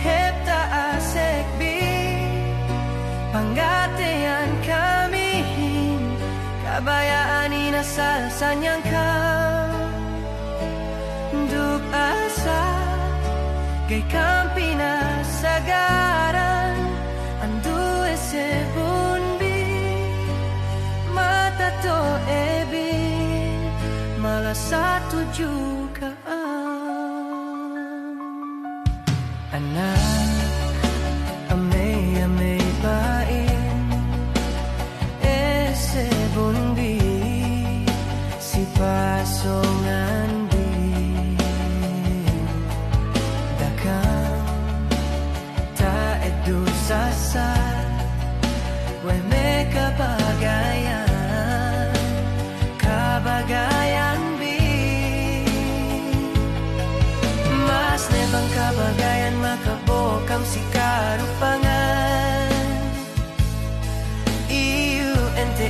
hepta asekbi panggatian kamihin kabayaan inasal sanyang ka duk asa gay kampi na sagaran andu ese bunbi mata to ebi malah satu juga anak amei bain ese bunbi si pasongan di dakang ta edu sasar we me kabagayan bi mas nebang kabagayan makabokam si karupangan iu ente